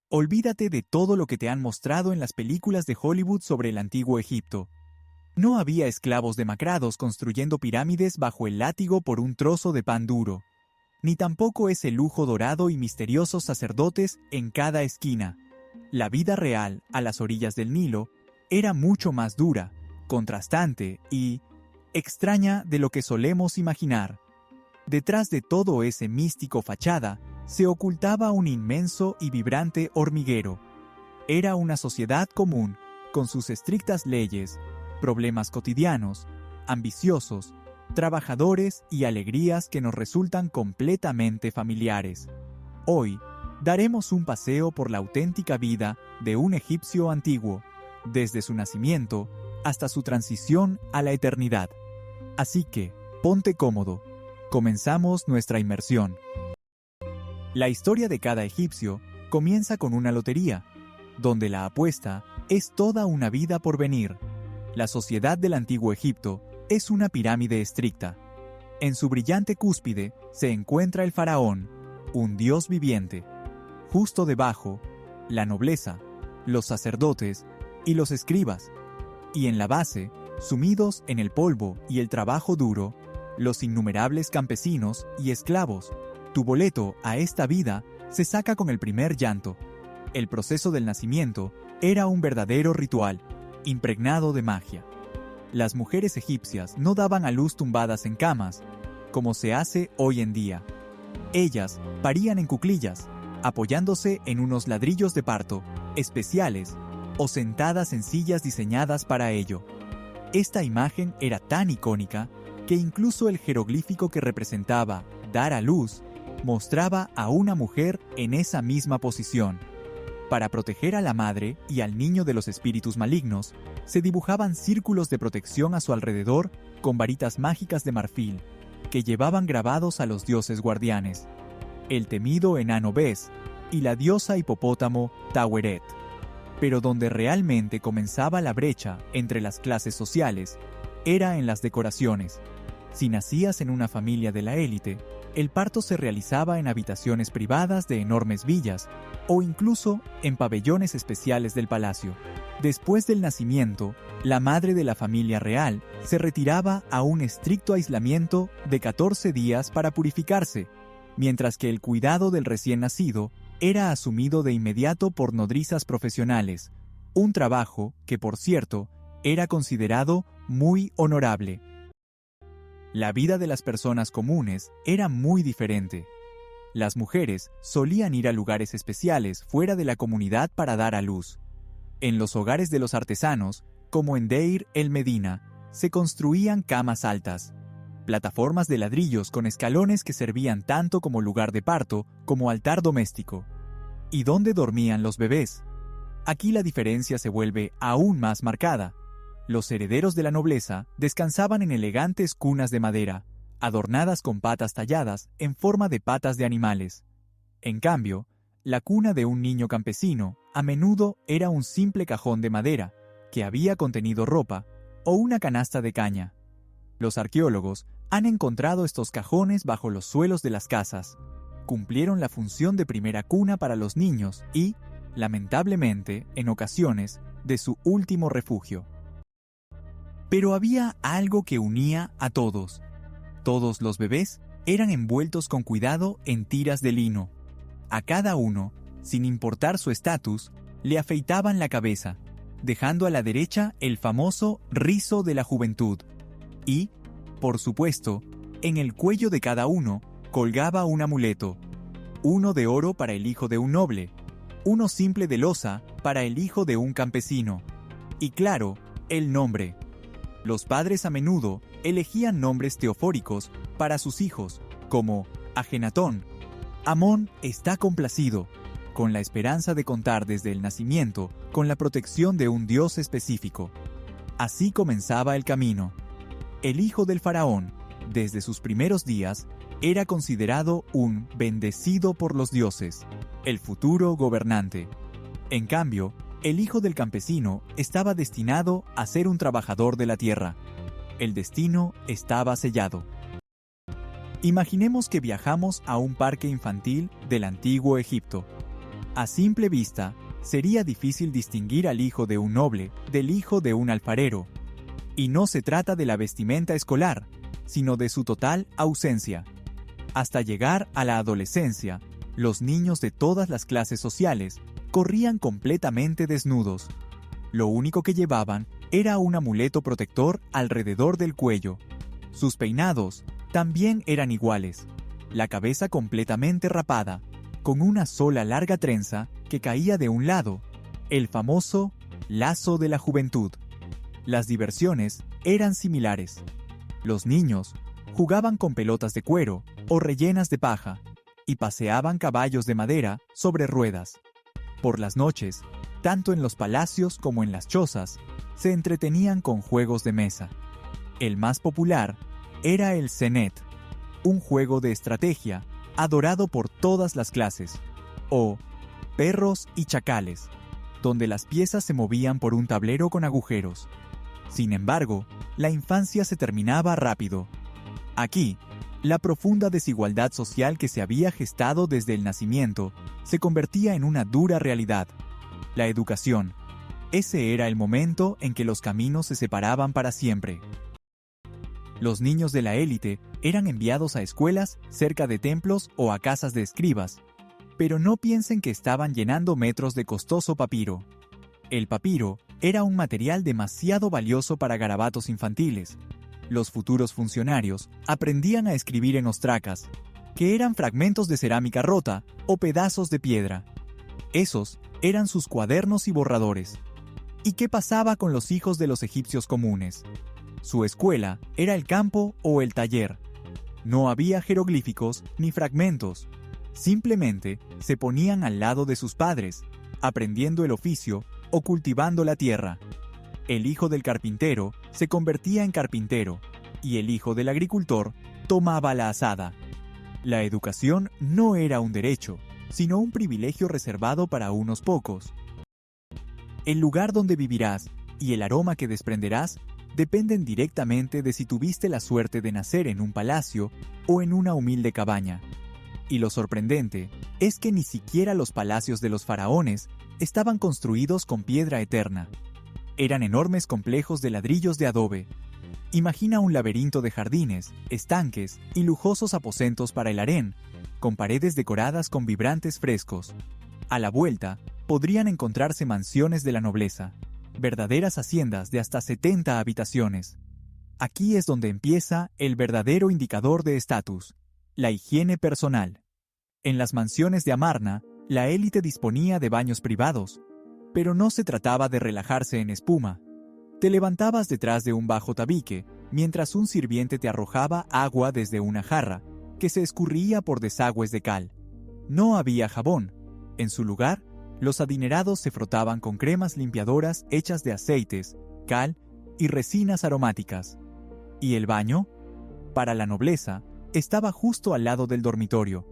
Olvídate de todo lo que te han mostrado en las películas de Hollywood sobre el antiguo Egipto. No había esclavos demacrados construyendo pirámides bajo el látigo por un trozo de pan duro, ni tampoco ese lujo dorado y misteriosos sacerdotes en cada esquina. La vida real, a las orillas del Nilo, era mucho más dura, contrastante y extraña de lo que solemos imaginar. Detrás de todo ese místico fachada, se ocultaba un inmenso y vibrante hormiguero. Era una sociedad común, con sus estrictas leyes, problemas cotidianos, ambiciosos, trabajadores y alegrías que nos resultan completamente familiares. Hoy, daremos un paseo por la auténtica vida de un egipcio antiguo, desde su nacimiento hasta su transición a la eternidad. Así que, ponte cómodo. Comenzamos nuestra inmersión. La historia de cada egipcio comienza con una lotería, donde la apuesta es toda una vida por venir. La sociedad del antiguo Egipto es una pirámide estricta. En su brillante cúspide se encuentra el faraón, un dios viviente. Justo debajo, la nobleza, los sacerdotes y los escribas. Y en la base, sumidos en el polvo y el trabajo duro, los innumerables campesinos y esclavos. Tu boleto a esta vida se saca con el primer llanto. El proceso del nacimiento era un verdadero ritual, impregnado de magia. Las mujeres egipcias no daban a luz tumbadas en camas, como se hace hoy en día. Ellas parían en cuclillas, apoyándose en unos ladrillos de parto especiales o sentadas en sillas diseñadas para ello. Esta imagen era tan icónica que incluso el jeroglífico que representaba dar a luz mostraba a una mujer en esa misma posición. Para proteger a la madre y al niño de los espíritus malignos, se dibujaban círculos de protección a su alrededor con varitas mágicas de marfil, que llevaban grabados a los dioses guardianes, el temido enano Bes y la diosa hipopótamo Taweret. Pero donde realmente comenzaba la brecha entre las clases sociales, era en las decoraciones. Si nacías en una familia de la élite, el parto se realizaba en habitaciones privadas de enormes villas o incluso en pabellones especiales del palacio. Después del nacimiento, la madre de la familia real se retiraba a un estricto aislamiento de 14 días para purificarse, mientras que el cuidado del recién nacido era asumido de inmediato por nodrizas profesionales, un trabajo que, por cierto, era considerado muy honorable. La vida de las personas comunes era muy diferente. Las mujeres solían ir a lugares especiales fuera de la comunidad para dar a luz. En los hogares de los artesanos, como en Deir el Medina, se construían camas altas, plataformas de ladrillos con escalones que servían tanto como lugar de parto como altar doméstico. ¿Y dónde dormían los bebés? Aquí la diferencia se vuelve aún más marcada. Los herederos de la nobleza descansaban en elegantes cunas de madera, adornadas con patas talladas en forma de patas de animales. En cambio, la cuna de un niño campesino a menudo era un simple cajón de madera que había contenido ropa o una canasta de caña. Los arqueólogos han encontrado estos cajones bajo los suelos de las casas. Cumplieron la función de primera cuna para los niños y, lamentablemente, en ocasiones, de su último refugio. Pero había algo que unía a todos. Todos los bebés eran envueltos con cuidado en tiras de lino. A cada uno, sin importar su estatus, le afeitaban la cabeza, dejando a la derecha el famoso rizo de la juventud. Y, por supuesto, en el cuello de cada uno colgaba un amuleto, uno de oro para el hijo de un noble, uno simple de loza para el hijo de un campesino, y claro, el nombre. Los padres a menudo elegían nombres teofóricos para sus hijos, como Ajenatón. Amón está complacido, con la esperanza de contar desde el nacimiento con la protección de un dios específico. Así comenzaba el camino. El hijo del faraón, desde sus primeros días, era considerado un bendecido por los dioses, el futuro gobernante. En cambio, el hijo del campesino estaba destinado a ser un trabajador de la tierra. El destino estaba sellado. Imaginemos que viajamos a un parque infantil del antiguo Egipto. A simple vista, sería difícil distinguir al hijo de un noble del hijo de un alfarero. Y no se trata de la vestimenta escolar, sino de su total ausencia. Hasta llegar a la adolescencia, los niños de todas las clases sociales corrían completamente desnudos. Lo único que llevaban era un amuleto protector alrededor del cuello. Sus peinados también eran iguales, la cabeza completamente rapada, con una sola larga trenza que caía de un lado, el famoso lazo de la juventud. Las diversiones eran similares. Los niños jugaban con pelotas de cuero o rellenas de paja y paseaban caballos de madera sobre ruedas. Por las noches, tanto en los palacios como en las chozas, se entretenían con juegos de mesa. El más popular era el Senet, un juego de estrategia adorado por todas las clases, o perros y chacales, donde las piezas se movían por un tablero con agujeros. Sin embargo, la infancia se terminaba rápido. Aquí, la profunda desigualdad social que se había gestado desde el nacimiento se convertía en una dura realidad. La educación. Ese era el momento en que los caminos se separaban para siempre. Los niños de la élite eran enviados a escuelas cerca de templos o a casas de escribas, pero no piensen que estaban llenando metros de costoso papiro. El papiro era un material demasiado valioso para garabatos infantiles. Los futuros funcionarios aprendían a escribir en ostracas, que eran fragmentos de cerámica rota o pedazos de piedra. Esos eran sus cuadernos y borradores. ¿Y qué pasaba con los hijos de los egipcios comunes? Su escuela era el campo o el taller. No había jeroglíficos ni fragmentos. Simplemente se ponían al lado de sus padres, aprendiendo el oficio o cultivando la tierra. El hijo del carpintero se convertía en carpintero y el hijo del agricultor tomaba la azada. La educación no era un derecho, sino un privilegio reservado para unos pocos. El lugar donde vivirás y el aroma que desprenderás dependen directamente de si tuviste la suerte de nacer en un palacio o en una humilde cabaña. Y lo sorprendente es que ni siquiera los palacios de los faraones estaban construidos con piedra eterna. Eran enormes complejos de ladrillos de adobe. Imagina un laberinto de jardines, estanques y lujosos aposentos para el harén, con paredes decoradas con vibrantes frescos. A la vuelta, podrían encontrarse mansiones de la nobleza, verdaderas haciendas de hasta 70 habitaciones. Aquí es donde empieza el verdadero indicador de estatus, la higiene personal. En las mansiones de Amarna, la élite disponía de baños privados, pero no se trataba de relajarse en espuma. Te levantabas detrás de un bajo tabique, mientras un sirviente te arrojaba agua desde una jarra, que se escurría por desagües de cal. No había jabón. En su lugar, los adinerados se frotaban con cremas limpiadoras hechas de aceites, cal y resinas aromáticas. ¿Y el baño? Para la nobleza, estaba justo al lado del dormitorio,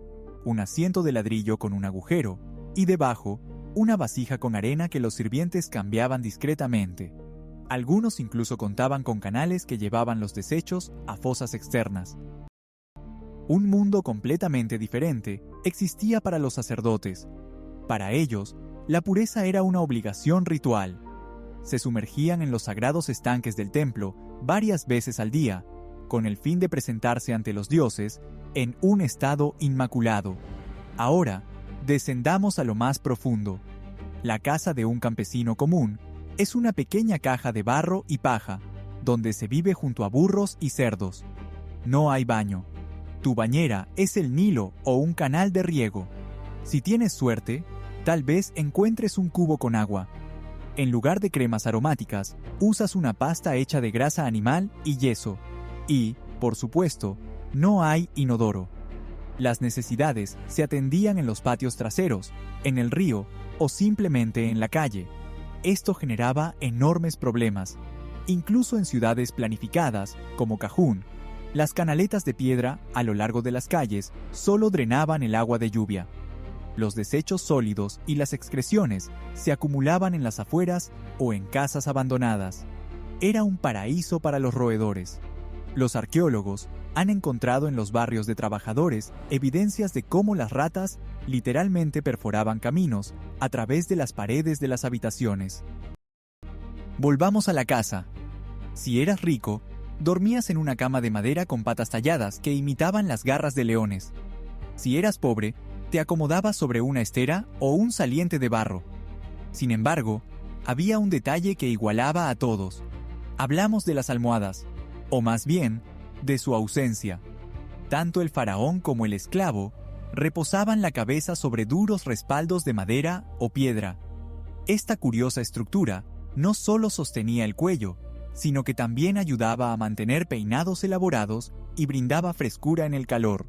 un asiento de ladrillo con un agujero, y debajo, una vasija con arena que los sirvientes cambiaban discretamente. Algunos incluso contaban con canales que llevaban los desechos a fosas externas. Un mundo completamente diferente existía para los sacerdotes. Para ellos, la pureza era una obligación ritual. Se sumergían en los sagrados estanques del templo varias veces al día, con el fin de presentarse ante los dioses en un estado inmaculado. Ahora, descendamos a lo más profundo. La casa de un campesino común es una pequeña caja de barro y paja, donde se vive junto a burros y cerdos. No hay baño. Tu bañera es el Nilo o un canal de riego. Si tienes suerte, tal vez encuentres un cubo con agua. En lugar de cremas aromáticas, usas una pasta hecha de grasa animal y yeso. Y, por supuesto, no hay inodoro. Las necesidades se atendían en los patios traseros, en el río o simplemente en la calle. Esto generaba enormes problemas. Incluso en ciudades planificadas, como Cajún, las canaletas de piedra a lo largo de las calles solo drenaban el agua de lluvia. Los desechos sólidos y las excreciones se acumulaban en las afueras o en casas abandonadas. Era un paraíso para los roedores. Los arqueólogos han encontrado en los barrios de trabajadores evidencias de cómo las ratas Literalmente perforaban caminos a través de las paredes de las habitaciones. Volvamos a la casa. Si eras rico, dormías en una cama de madera con patas talladas que imitaban las garras de leones. Si eras pobre, te acomodabas sobre una estera o un saliente de barro. Sin embargo, había un detalle que igualaba a todos. Hablamos de las almohadas, o más bien, de su ausencia. Tanto el faraón como el esclavo reposaban la cabeza sobre duros respaldos de madera o piedra. Esta curiosa estructura no solo sostenía el cuello, sino que también ayudaba a mantener peinados elaborados y brindaba frescura en el calor.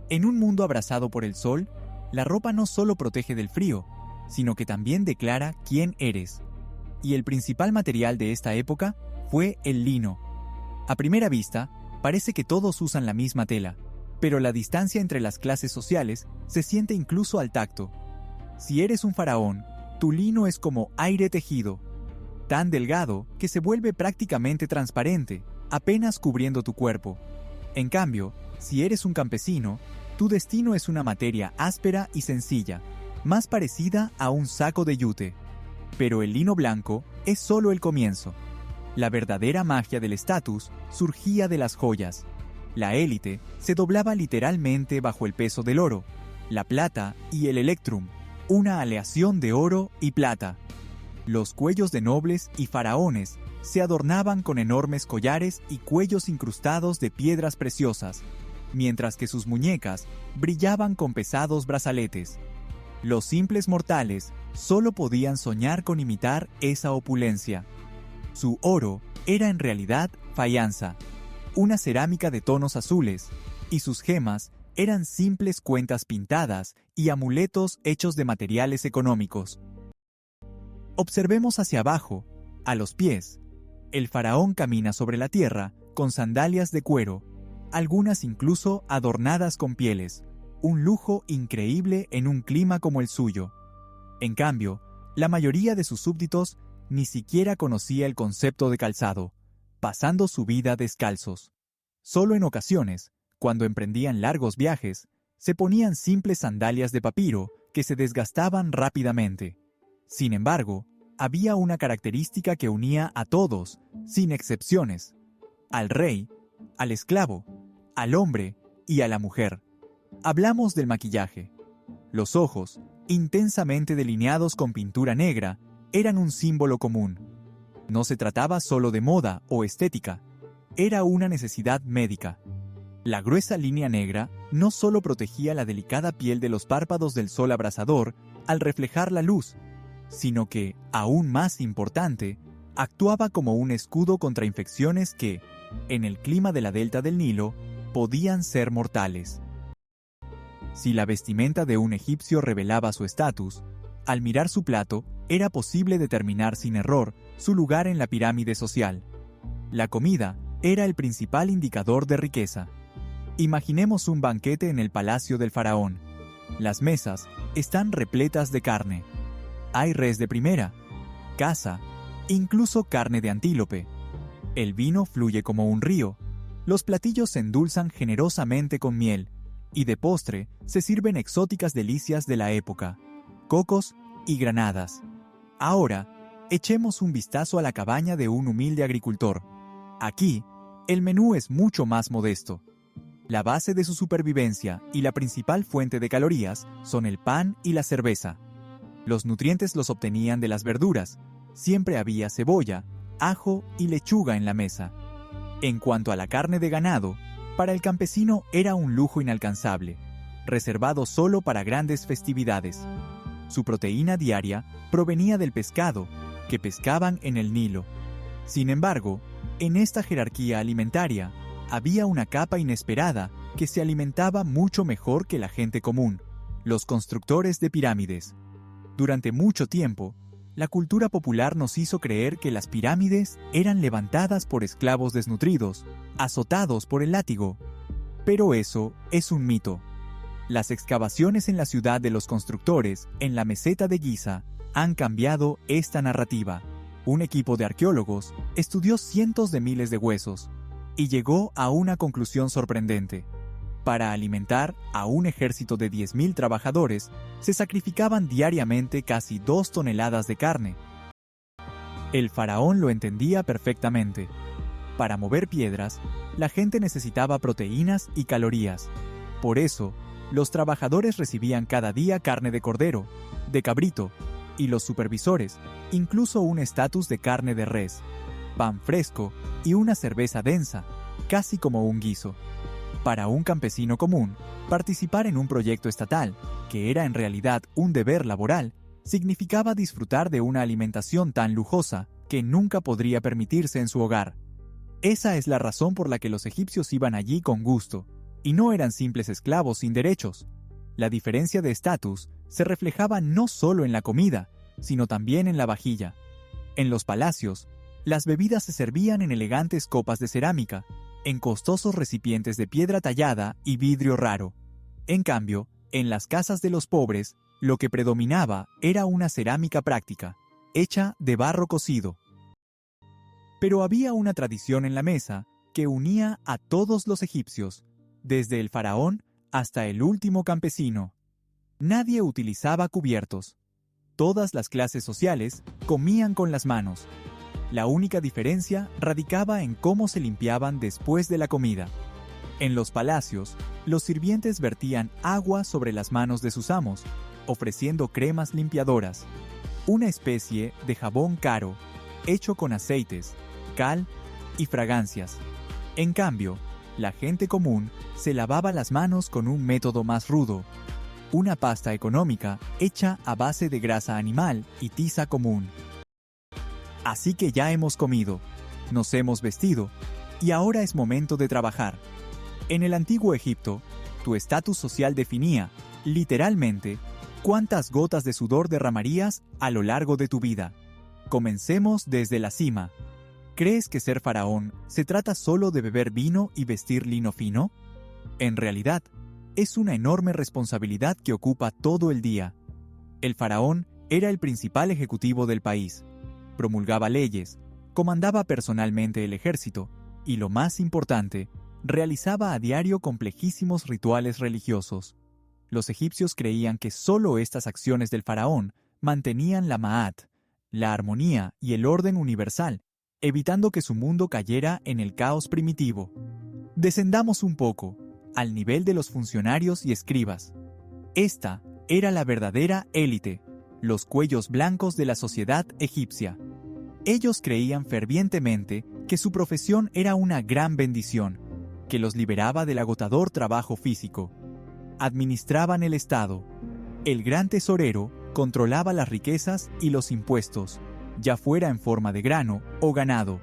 En un mundo abrasado por el sol, la ropa no solo protege del frío, sino que también declara quién eres. Y el principal material de esta época fue el lino. A primera vista, parece que todos usan la misma tela, pero la distancia entre las clases sociales se siente incluso al tacto. Si eres un faraón, tu lino es como aire tejido, tan delgado que se vuelve prácticamente transparente, apenas cubriendo tu cuerpo. En cambio, si eres un campesino, tu destino es una materia áspera y sencilla, más parecida a un saco de yute. Pero el lino blanco es solo el comienzo. La verdadera magia del estatus surgía de las joyas. La élite se doblaba literalmente bajo el peso del oro, la plata y el electrum, una aleación de oro y plata. Los cuellos de nobles y faraones se adornaban con enormes collares y cuellos incrustados de piedras preciosas, mientras que sus muñecas brillaban con pesados brazaletes. Los simples mortales solo podían soñar con imitar esa opulencia. Su oro era en realidad fayanza, una cerámica de tonos azules, y sus gemas eran simples cuentas pintadas y amuletos hechos de materiales económicos. Observemos hacia abajo, a los pies. El faraón camina sobre la tierra con sandalias de cuero, algunas incluso adornadas con pieles, un lujo increíble en un clima como el suyo. En cambio, la mayoría de sus súbditos ni siquiera conocía el concepto de calzado, pasando su vida descalzos. Solo en ocasiones, cuando emprendían largos viajes, se ponían simples sandalias de papiro que se desgastaban rápidamente. Sin embargo, había una característica que unía a todos, sin excepciones: al rey, al esclavo, al hombre y a la mujer. Hablamos del maquillaje. Los ojos, intensamente delineados con pintura negra, eran un símbolo común. No se trataba solo de moda o estética, era una necesidad médica. La gruesa línea negra no solo protegía la delicada piel de los párpados del sol abrasador al reflejar la luz, sino que, aún más importante, actuaba como un escudo contra infecciones que, en el clima de la delta del Nilo, podían ser mortales. Si la vestimenta de un egipcio revelaba su estatus, al mirar su plato era posible determinar sin error su lugar en la pirámide social. La comida era el principal indicador de riqueza. Imaginemos un banquete en el palacio del faraón. Las mesas están repletas de carne. Hay res de primera, caza, incluso carne de antílope. El vino fluye como un río. Los platillos se endulzan generosamente con miel, y de postre se sirven exóticas delicias de la época: cocos y granadas. Ahora, echemos un vistazo a la cabaña de un humilde agricultor. Aquí, el menú es mucho más modesto. La base de su supervivencia y la principal fuente de calorías son el pan y la cerveza. Los nutrientes los obtenían de las verduras. Siempre había cebolla, ajo y lechuga en la mesa. En cuanto a la carne de ganado, para el campesino era un lujo inalcanzable, reservado solo para grandes festividades. Su proteína diaria provenía del pescado, que pescaban en el Nilo. Sin embargo, en esta jerarquía alimentaria, había una capa inesperada que se alimentaba mucho mejor que la gente común: los constructores de pirámides. Durante mucho tiempo, la cultura popular nos hizo creer que las pirámides eran levantadas por esclavos desnutridos, azotados por el látigo. Pero eso es un mito. Las excavaciones en la ciudad de los constructores, en la meseta de Giza, han cambiado esta narrativa. Un equipo de arqueólogos estudió cientos de miles de huesos y llegó a una conclusión sorprendente. Para alimentar a un ejército de 10.000 trabajadores, se sacrificaban diariamente casi 2 toneladas de carne. El faraón lo entendía perfectamente. Para mover piedras, la gente necesitaba proteínas y calorías. Por eso, los trabajadores recibían cada día carne de cordero, de cabrito, y los supervisores, incluso un estatus de carne de res, pan fresco y una cerveza densa, casi como un guiso. Para un campesino común, participar en un proyecto estatal, que era en realidad un deber laboral, significaba disfrutar de una alimentación tan lujosa que nunca podría permitirse en su hogar. Esa es la razón por la que los egipcios iban allí con gusto, y no eran simples esclavos sin derechos. La diferencia de estatus se reflejaba no solo en la comida, sino también en la vajilla. En los palacios, las bebidas se servían en elegantes copas de cerámica, en costosos recipientes de piedra tallada y vidrio raro. En cambio, en las casas de los pobres, lo que predominaba era una cerámica práctica, hecha de barro cocido. Pero había una tradición en la mesa que unía a todos los egipcios, desde el faraón hasta el último campesino. Nadie utilizaba cubiertos. Todas las clases sociales comían con las manos. La única diferencia radicaba en cómo se limpiaban después de la comida. En los palacios, los sirvientes vertían agua sobre las manos de sus amos, ofreciendo cremas limpiadoras, una especie de jabón caro, hecho con aceites, cal y fragancias. En cambio, la gente común se lavaba las manos con un método más rudo, una pasta económica hecha a base de grasa animal y tiza común. Así que ya hemos comido, nos hemos vestido, y ahora es momento de trabajar. En el antiguo Egipto, tu estatus social definía, literalmente, cuántas gotas de sudor derramarías a lo largo de tu vida. Comencemos desde la cima. ¿Crees que ser faraón se trata solo de beber vino y vestir lino fino? En realidad, es una enorme responsabilidad que ocupa todo el día. El faraón era el principal ejecutivo del país. Promulgaba leyes, comandaba personalmente el ejército y, lo más importante, realizaba a diario complejísimos rituales religiosos. Los egipcios creían que solo estas acciones del faraón mantenían la Ma'at, la armonía y el orden universal, evitando que su mundo cayera en el caos primitivo. Descendamos un poco, al nivel de los funcionarios y escribas. Esta era la verdadera élite, los cuellos blancos de la sociedad egipcia. Ellos creían fervientemente que su profesión era una gran bendición, que los liberaba del agotador trabajo físico. Administraban el Estado. El gran tesorero controlaba las riquezas y los impuestos, ya fuera en forma de grano o ganado.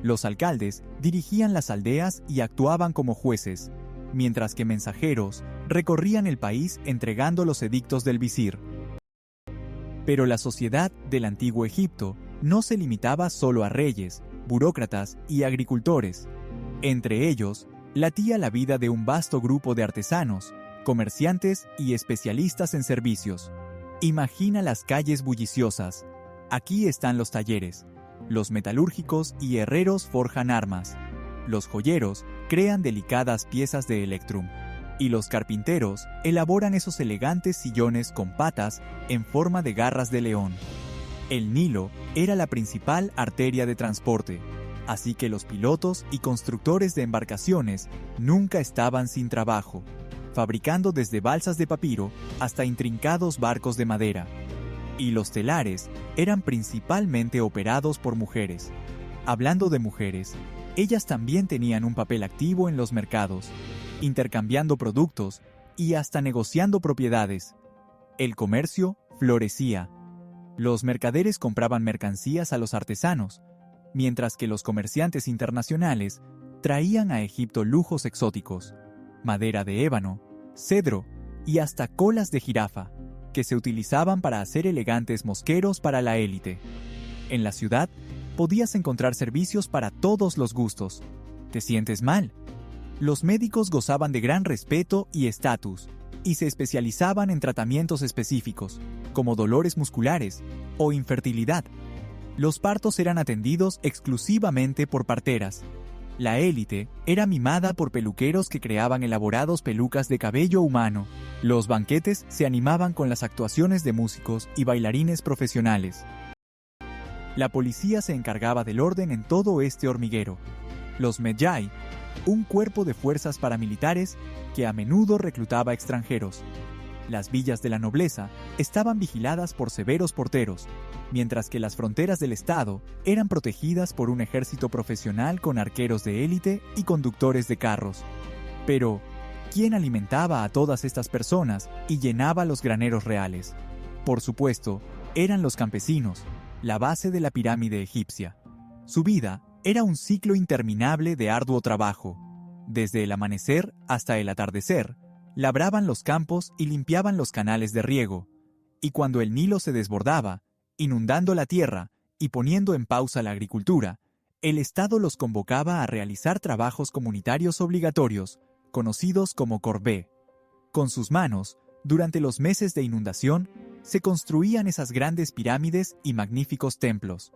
Los alcaldes dirigían las aldeas y actuaban como jueces, mientras que mensajeros recorrían el país entregando los edictos del visir. Pero la sociedad del antiguo Egipto no se limitaba solo a reyes, burócratas y agricultores. Entre ellos, latía la vida de un vasto grupo de artesanos, comerciantes y especialistas en servicios. Imagina las calles bulliciosas. Aquí están los talleres. Los metalúrgicos y herreros forjan armas. Los joyeros crean delicadas piezas de electrum. Y los carpinteros elaboran esos elegantes sillones con patas en forma de garras de león. El Nilo era la principal arteria de transporte, así que los pilotos y constructores de embarcaciones nunca estaban sin trabajo, fabricando desde balsas de papiro hasta intrincados barcos de madera. Y los telares eran principalmente operados por mujeres. Hablando de mujeres, ellas también tenían un papel activo en los mercados, intercambiando productos y hasta negociando propiedades. El comercio florecía. Los mercaderes compraban mercancías a los artesanos, mientras que los comerciantes internacionales traían a Egipto lujos exóticos, madera de ébano, cedro y hasta colas de jirafa, que se utilizaban para hacer elegantes mosqueros para la élite. En la ciudad podías encontrar servicios para todos los gustos. ¿Te sientes mal? Los médicos gozaban de gran respeto y estatus, y se especializaban en tratamientos específicos, como dolores musculares o infertilidad. Los partos eran atendidos exclusivamente por parteras. La élite era mimada por peluqueros que creaban elaborados pelucas de cabello humano. Los banquetes se animaban con las actuaciones de músicos y bailarines profesionales. La policía se encargaba del orden en todo este hormiguero. Los Medjay, un cuerpo de fuerzas paramilitares que a menudo reclutaba extranjeros. Las villas de la nobleza estaban vigiladas por severos porteros, mientras que las fronteras del estado eran protegidas por un ejército profesional con arqueros de élite y conductores de carros. Pero, ¿quién alimentaba a todas estas personas y llenaba los graneros reales? Por supuesto, eran los campesinos, la base de la pirámide egipcia. Su vida era un ciclo interminable de arduo trabajo. Desde el amanecer hasta el atardecer, labraban los campos y limpiaban los canales de riego, y cuando el Nilo se desbordaba, inundando la tierra y poniendo en pausa la agricultura, el Estado los convocaba a realizar trabajos comunitarios obligatorios, conocidos como corvée. Con sus manos, durante los meses de inundación, se construían esas grandes pirámides y magníficos templos.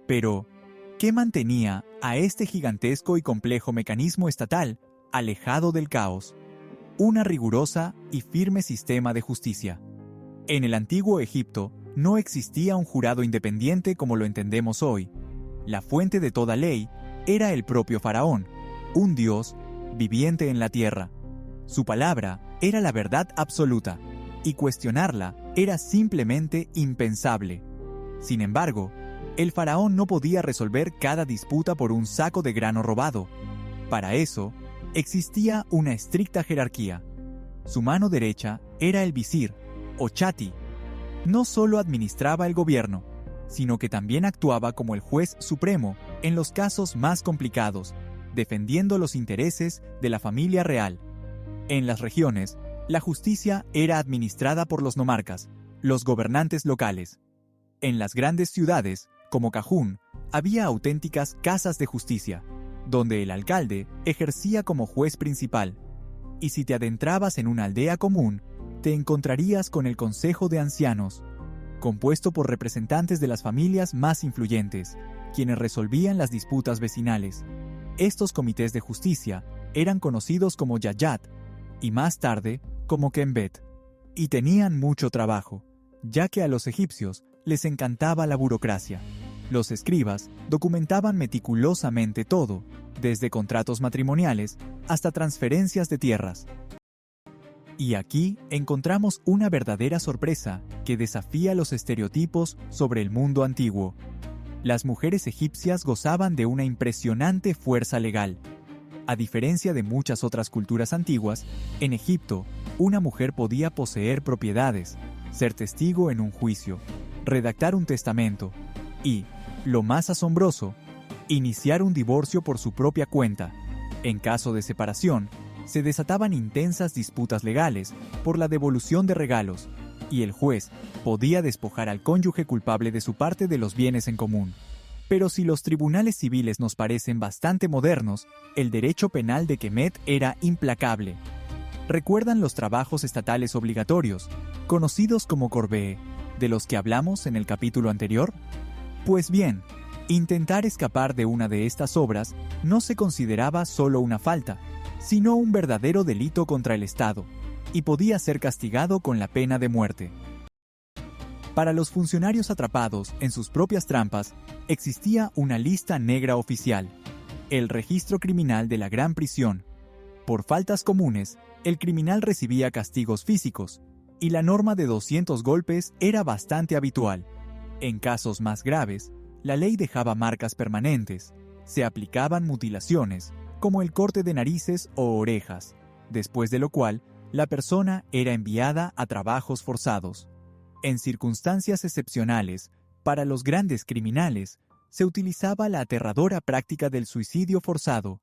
Pero, ¿qué mantenía a este gigantesco y complejo mecanismo estatal alejado del caos? Una rigurosa y firme sistema de justicia. En el antiguo Egipto no existía un jurado independiente como lo entendemos hoy. La fuente de toda ley era el propio faraón, un dios viviente en la tierra. Su palabra era la verdad absoluta, y cuestionarla era simplemente impensable. Sin embargo, el faraón no podía resolver cada disputa por un saco de grano robado. Para eso, existía una estricta jerarquía. Su mano derecha era el visir, o chati. No solo administraba el gobierno, sino que también actuaba como el juez supremo en los casos más complicados, defendiendo los intereses de la familia real. En las regiones, la justicia era administrada por los nomarcas, los gobernantes locales. En las grandes ciudades, como Cajún, había auténticas casas de justicia, donde el alcalde ejercía como juez principal. Y si te adentrabas en una aldea común, te encontrarías con el Consejo de Ancianos, compuesto por representantes de las familias más influyentes, quienes resolvían las disputas vecinales. Estos comités de justicia eran conocidos como Yayat y más tarde como Kembet, y tenían mucho trabajo, ya que a los egipcios les encantaba la burocracia. Los escribas documentaban meticulosamente todo, desde contratos matrimoniales hasta transferencias de tierras. Y aquí encontramos una verdadera sorpresa que desafía los estereotipos sobre el mundo antiguo. Las mujeres egipcias gozaban de una impresionante fuerza legal. A diferencia de muchas otras culturas antiguas, en Egipto, una mujer podía poseer propiedades, ser testigo en un juicio, redactar un testamento y, lo más asombroso, iniciar un divorcio por su propia cuenta. En caso de separación, se desataban intensas disputas legales por la devolución de regalos, y el juez podía despojar al cónyuge culpable de su parte de los bienes en común. Pero si los tribunales civiles nos parecen bastante modernos, el derecho penal de Kemet era implacable. ¿Recuerdan los trabajos estatales obligatorios, conocidos como corvée, de los que hablamos en el capítulo anterior? Pues bien, intentar escapar de una de estas obras no se consideraba solo una falta, sino un verdadero delito contra el Estado, y podía ser castigado con la pena de muerte. Para los funcionarios atrapados en sus propias trampas, existía una lista negra oficial, el registro criminal de la Gran Prisión. Por faltas comunes, el criminal recibía castigos físicos, y la norma de 200 golpes era bastante habitual. En casos más graves, la ley dejaba marcas permanentes, se aplicaban mutilaciones, como el corte de narices o orejas, después de lo cual la persona era enviada a trabajos forzados. En circunstancias excepcionales, para los grandes criminales, se utilizaba la aterradora práctica del suicidio forzado.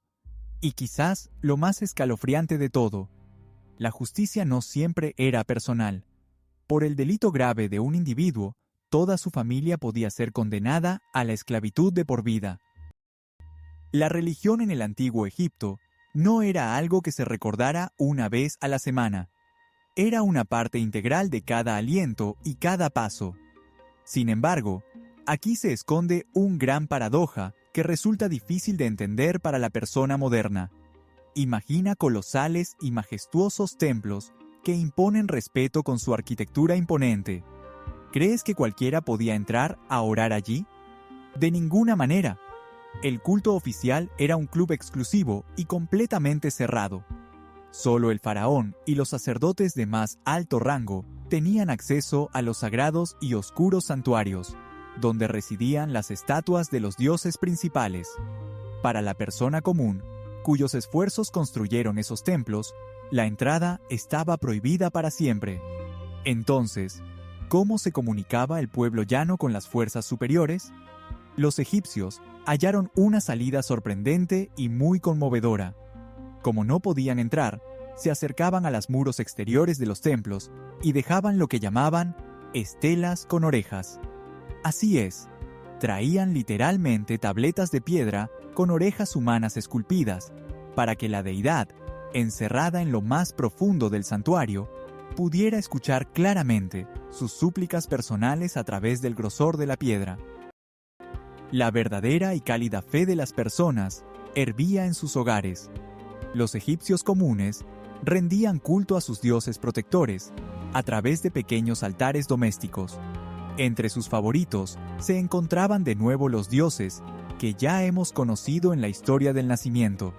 Y quizás lo más escalofriante de todo, la justicia no siempre era personal. Por el delito grave de un individuo, toda su familia podía ser condenada a la esclavitud de por vida. La religión en el antiguo Egipto no era algo que se recordara una vez a la semana. Era una parte integral de cada aliento y cada paso. Sin embargo, aquí se esconde un gran paradoja que resulta difícil de entender para la persona moderna. Imagina colosales y majestuosos templos que imponen respeto con su arquitectura imponente. ¿Crees que cualquiera podía entrar a orar allí? De ninguna manera. El culto oficial era un club exclusivo y completamente cerrado. Solo el faraón y los sacerdotes de más alto rango tenían acceso a los sagrados y oscuros santuarios, donde residían las estatuas de los dioses principales. Para la persona común, cuyos esfuerzos construyeron esos templos, la entrada estaba prohibida para siempre. Entonces, ¿cómo se comunicaba el pueblo llano con las fuerzas superiores? Los egipcios hallaron una salida sorprendente y muy conmovedora. Como no podían entrar, se acercaban a los muros exteriores de los templos y dejaban lo que llamaban estelas con orejas. Así es, traían literalmente tabletas de piedra con orejas humanas esculpidas, para que la deidad, encerrada en lo más profundo del santuario, pudiera escuchar claramente sus súplicas personales a través del grosor de la piedra. La verdadera y cálida fe de las personas hervía en sus hogares. Los egipcios comunes rendían culto a sus dioses protectores a través de pequeños altares domésticos. Entre sus favoritos se encontraban de nuevo los dioses que ya hemos conocido en la historia del nacimiento,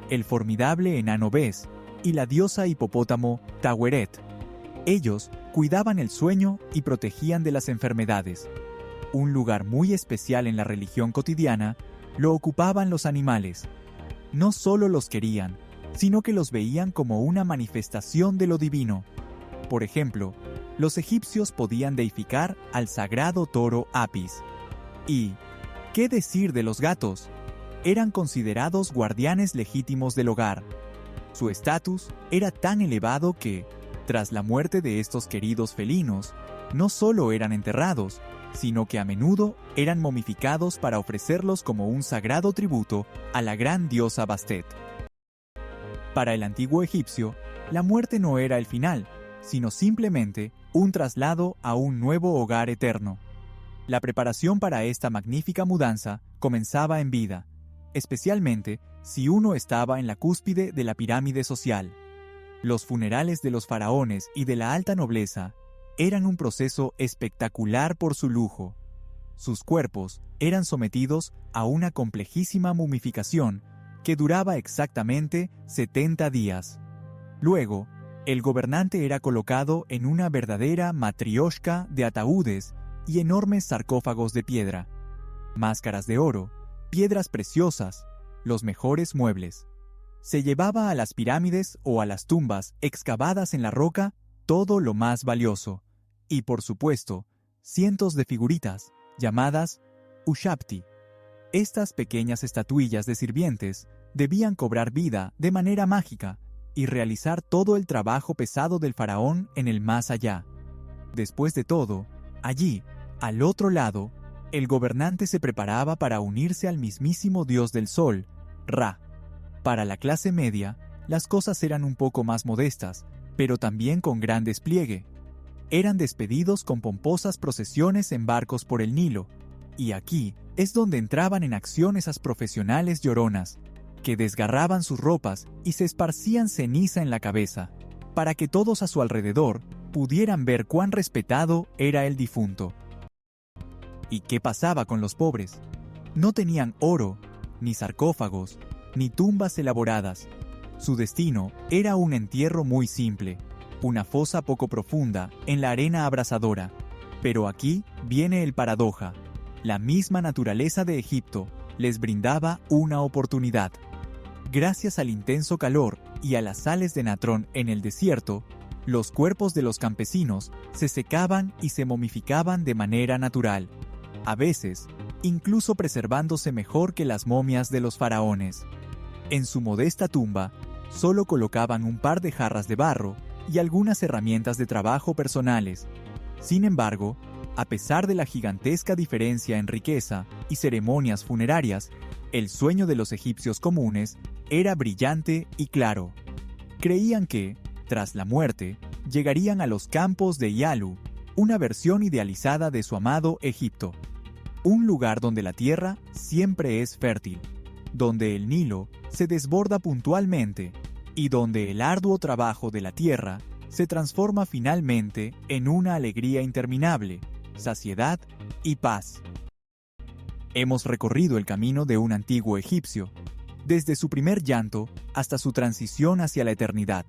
el formidable enano Bes y la diosa hipopótamo Taweret. Ellos cuidaban el sueño y protegían de las enfermedades. Un lugar muy especial en la religión cotidiana lo ocupaban los animales. No solo los querían, sino que los veían como una manifestación de lo divino. Por ejemplo, los egipcios podían deificar al sagrado toro Apis. Y, ¿qué decir de los gatos? Eran considerados guardianes legítimos del hogar. Su estatus era tan elevado que, tras la muerte de estos queridos felinos, no solo eran enterrados, sino que a menudo eran momificados para ofrecerlos como un sagrado tributo a la gran diosa Bastet. Para el antiguo egipcio, la muerte no era el final, sino simplemente un traslado a un nuevo hogar eterno. La preparación para esta magnífica mudanza comenzaba en vida, especialmente si uno estaba en la cúspide de la pirámide social. Los funerales de los faraones y de la alta nobleza eran un proceso espectacular por su lujo. Sus cuerpos eran sometidos a una complejísima momificación que duraba exactamente 70 días. Luego, el gobernante era colocado en una verdadera matrioshka de ataúdes y enormes sarcófagos de piedra, máscaras de oro, piedras preciosas, los mejores muebles. Se llevaba a las pirámides o a las tumbas excavadas en la roca todo lo más valioso, y por supuesto, cientos de figuritas, llamadas ushabti. Estas pequeñas estatuillas de sirvientes debían cobrar vida de manera mágica y realizar todo el trabajo pesado del faraón en el más allá. Después de todo, allí, al otro lado, el gobernante se preparaba para unirse al mismísimo dios del sol, Ra. Para la clase media, las cosas eran un poco más modestas, pero también con gran despliegue. Eran despedidos con pomposas procesiones en barcos por el Nilo, y aquí es donde entraban en acción esas profesionales lloronas, que desgarraban sus ropas y se esparcían ceniza en la cabeza, para que todos a su alrededor pudieran ver cuán respetado era el difunto. ¿Y qué pasaba con los pobres? No tenían oro, ni sarcófagos, ni tumbas elaboradas. Su destino era un entierro muy simple, una fosa poco profunda en la arena abrasadora. Pero aquí viene el paradoja. La misma naturaleza de Egipto les brindaba una oportunidad. Gracias al intenso calor y a las sales de natrón en el desierto, los cuerpos de los campesinos se secaban y se momificaban de manera natural, a veces incluso preservándose mejor que las momias de los faraones. En su modesta tumba, solo colocaban un par de jarras de barro y algunas herramientas de trabajo personales. Sin embargo, a pesar de la gigantesca diferencia en riqueza y ceremonias funerarias, el sueño de los egipcios comunes era brillante y claro. Creían que, tras la muerte, llegarían a los campos de Yalu, una versión idealizada de su amado Egipto. Un lugar donde la tierra siempre es fértil, donde el Nilo se desborda puntualmente y donde el arduo trabajo de la tierra se transforma finalmente en una alegría interminable, saciedad y paz. Hemos recorrido el camino de un antiguo egipcio, desde su primer llanto hasta su transición hacia la eternidad.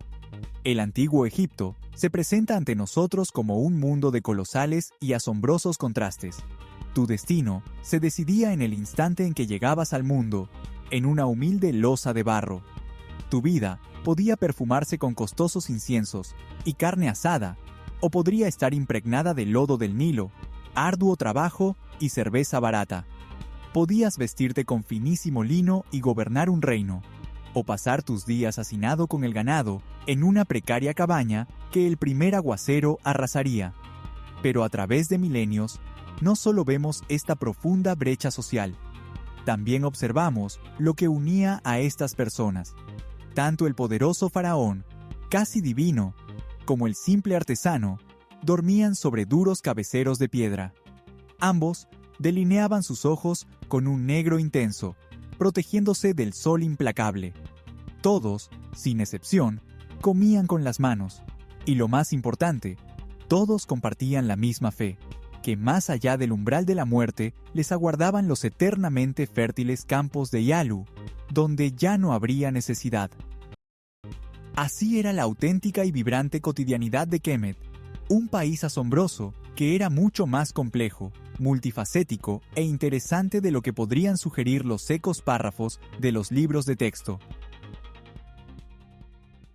El antiguo Egipto se presenta ante nosotros como un mundo de colosales y asombrosos contrastes. Tu destino se decidía en el instante en que llegabas al mundo, en una humilde losa de barro. Tu vida podía perfumarse con costosos inciensos y carne asada, o podría estar impregnada del lodo del Nilo, arduo trabajo y cerveza barata. Podías vestirte con finísimo lino y gobernar un reino, o pasar tus días hacinado con el ganado en una precaria cabaña que el primer aguacero arrasaría. Pero a través de milenios, no solo vemos esta profunda brecha social, también observamos lo que unía a estas personas. Tanto el poderoso faraón, casi divino, como el simple artesano, dormían sobre duros cabeceros de piedra. Ambos delineaban sus ojos con un negro intenso, protegiéndose del sol implacable. Todos, sin excepción, comían con las manos. Y lo más importante, todos compartían la misma fe, que más allá del umbral de la muerte les aguardaban los eternamente fértiles campos de Yalu, donde ya no habría necesidad. Así era la auténtica y vibrante cotidianidad de Kemet, un país asombroso que era mucho más complejo, multifacético e interesante de lo que podrían sugerir los secos párrafos de los libros de texto.